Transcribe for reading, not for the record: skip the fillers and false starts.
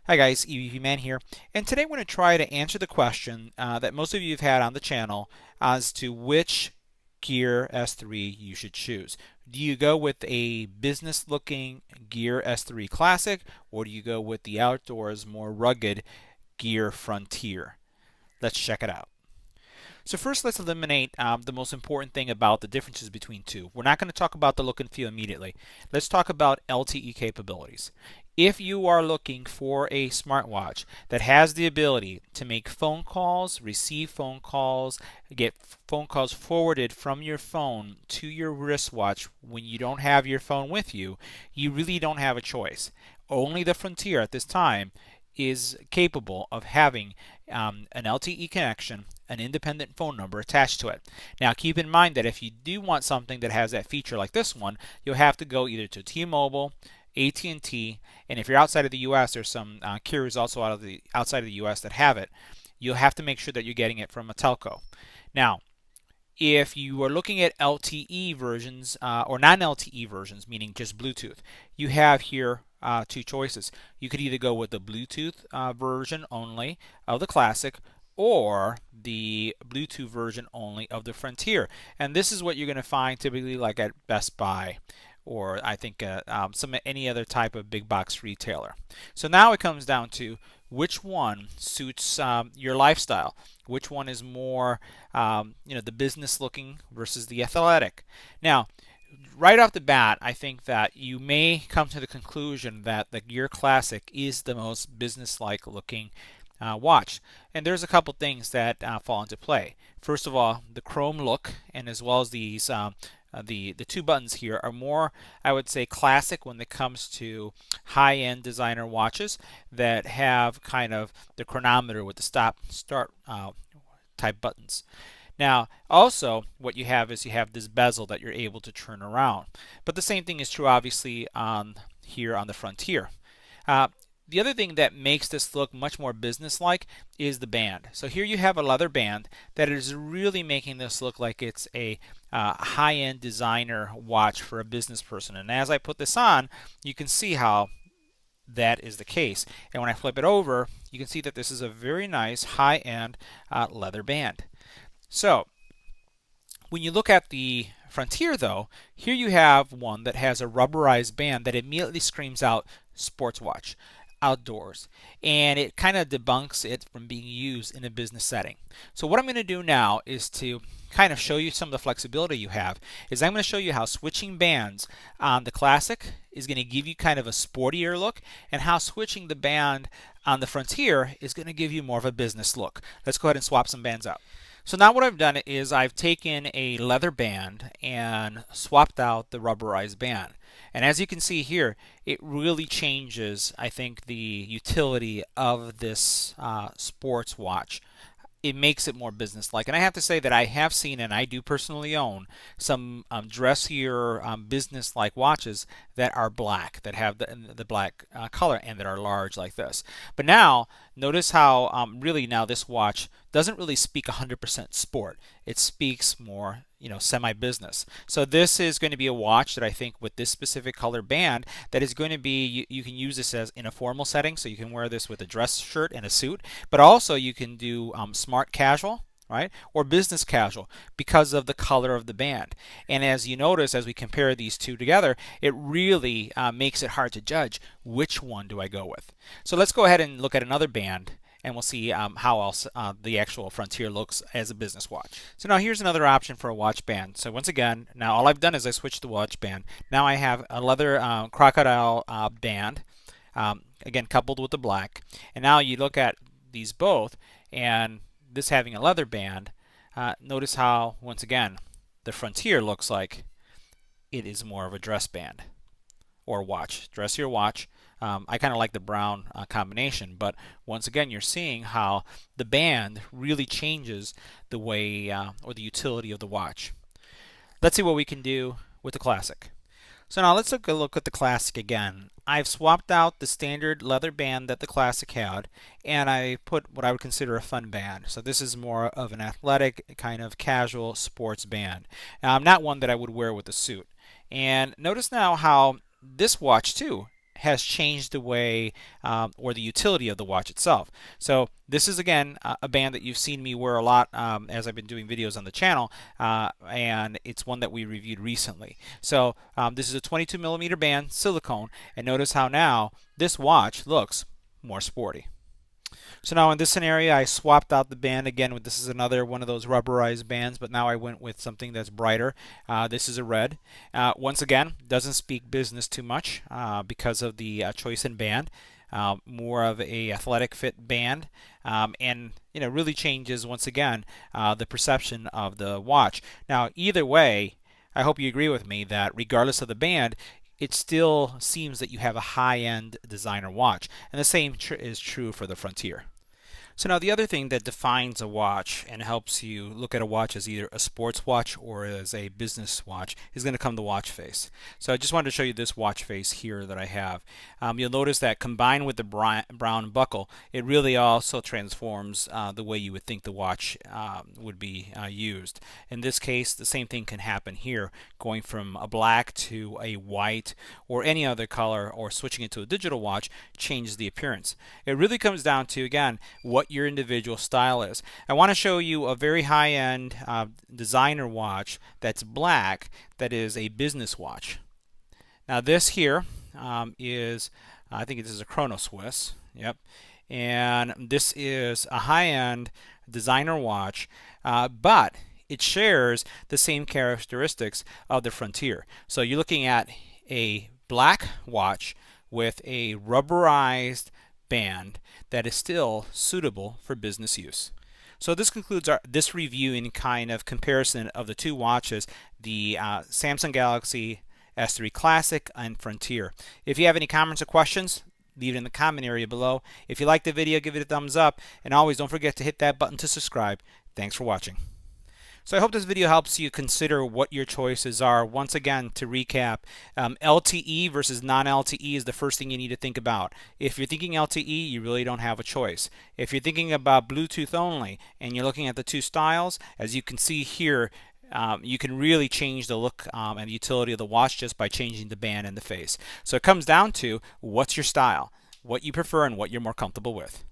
Hi guys, EBPMAN here, and today I'm going to try to answer the question that most of you have had on the channel as to which Gear S3 you should choose. Do you go with a business looking Gear S3 Classic, or do you go with the outdoors more rugged Gear Frontier? Let's check it out. So first, let's eliminate the most important thing about the differences between two. We're not going to talk about the look and feel immediately. Let's talk about LTE capabilities. If you are looking for a smartwatch that has the ability to make phone calls, receive phone calls, get phone calls forwarded from your phone to your wristwatch when you don't have your phone with you, you really don't have a choice. Only the Frontier at this time is capable of having an LTE connection, an independent phone number attached to it. Now keep in mind that if you do want something that has that feature like this one, you'll have to go either to T-Mobile, AT&T, and if you're outside of the US, there's some carriers also outside of the US that have it. You'll have to make sure that you're getting it from a telco. Now, if you are looking at LTE versions or non-LTE versions, meaning just Bluetooth, you have here two choices. You could either go with the Bluetooth version only of the Classic or the Bluetooth version only of the Frontier. And this is what you're going to find typically like at Best Buy or I think any other type of big box retailer. So now it comes down to which one suits your lifestyle. Which one is more, the business looking versus the athletic. Now, right off the bat, I think that you may come to the conclusion that the Gear Classic is the most business-like looking watch. And there's a couple things that fall into play. First of all, the chrome look, and as well as these the two buttons here are more, I would say, classic when it comes to high-end designer watches that have kind of the chronometer with the stop start type buttons. Now, also, what you have is you have this bezel that you're able to turn around. But the same thing is true, obviously, here on the Frontier. The other thing that makes this look much more business-like is the band. So here you have a leather band that is really making this look like it's a high-end designer watch for a business person. And as I put this on, you can see how that is the case. And when I flip it over, you can see that this is a very nice high-end leather band. So when you look at the Frontier though, here you have one that has a rubberized band that immediately screams out sports watch, outdoors, and it kind of debunks it from being used in a business setting. So what I'm going to do now is to kind of show you some of the flexibility you have. I'm going to show you how switching bands on the Classic is going to give you kind of a sportier look, and how switching the band on the Frontier is going to give you more of a business look. Let's go ahead and swap some bands out. So now what I've done is I've taken a leather band and swapped out the rubberized band. And as you can see here, it really changes, I think, the utility of this sports watch. It makes it more business-like. And I have to say that I have seen, and I do personally own, some dressier business-like watches that are black, that have the black color, and that are large like this. But now, notice how really now this watch doesn't really speak 100% sport. It speaks more, semi-business. So this is going to be a watch that I think with this specific color band that is going to be, you can use this as in a formal setting, so you can wear this with a dress shirt and a suit, but also you can do smart casual, right, or business casual because of the color of the band. And as you notice, as we compare these two together, it really makes it hard to judge which one do I go with. So let's go ahead and look at another band, and we'll see how else the actual Frontier looks as a business watch. So now here's another option for a watch band. So once again, now all I've done is I switched the watch band. Now I have a leather crocodile band, again coupled with the black. And now you look at these both, and this having a leather band, notice how, once again, the Frontier looks like it is more of a dress band or watch, dressier watch. I kind of like the brown combination, but once again, you're seeing how the band really changes the way or the utility of the watch. Let's see what we can do with the Classic. So now let's take a look at the Classic again. I've swapped out the standard leather band that the Classic had, and I put what I would consider a fun band. So this is more of an athletic kind of casual sports band. Not one that I would wear with a suit. And notice now how this watch too has changed the way or the utility of the watch itself. So this is again a band that you've seen me wear a lot as I've been doing videos on the channel, and it's one that we reviewed recently. So this is a 22 millimeter band, silicone, and notice how now this watch looks more sporty. So now in this scenario, I swapped out the band again. This is another one of those rubberized bands, but now I went with something that's brighter. This is a red. Once again, doesn't speak business too much because of the choice in band. More of a athletic fit band, and really changes once again the perception of the watch. Now either way, I hope you agree with me that regardless of the band, it still seems that you have a high-end designer watch, and the same is true for the Frontier. So now the other thing that defines a watch and helps you look at a watch as either a sports watch or as a business watch is going to come the watch face. So I just wanted to show you this watch face here that I have. You'll notice that combined with the brown buckle, it really also transforms the way you would think the watch would be used. In this case, the same thing can happen here, going from a black to a white or any other color, or switching it to a digital watch changes the appearance. It really comes down to, again, what your individual style is. I want to show you a very high-end designer watch that's black, that is a business watch. Now this here is, I think this is a Chrono Swiss. Yep. And this is a high-end designer watch, but it shares the same characteristics of the Frontier. So you're looking at a black watch with a rubberized band that is still suitable for business use. So this concludes this review in kind of comparison of the two watches, the Samsung Galaxy S3 Classic and Frontier. If you have any comments or questions, leave it in the comment area below. If you liked the video, give it a thumbs up, and always don't forget to hit that button to subscribe. Thanks for watching. So I hope this video helps you consider what your choices are. Once again, to recap, LTE versus non-LTE is the first thing you need to think about. If you're thinking LTE, you really don't have a choice. If you're thinking about Bluetooth only and you're looking at the two styles, as you can see here, you can really change the look and utility of the watch just by changing the band and the face. So it comes down to what's your style, what you prefer, and what you're more comfortable with.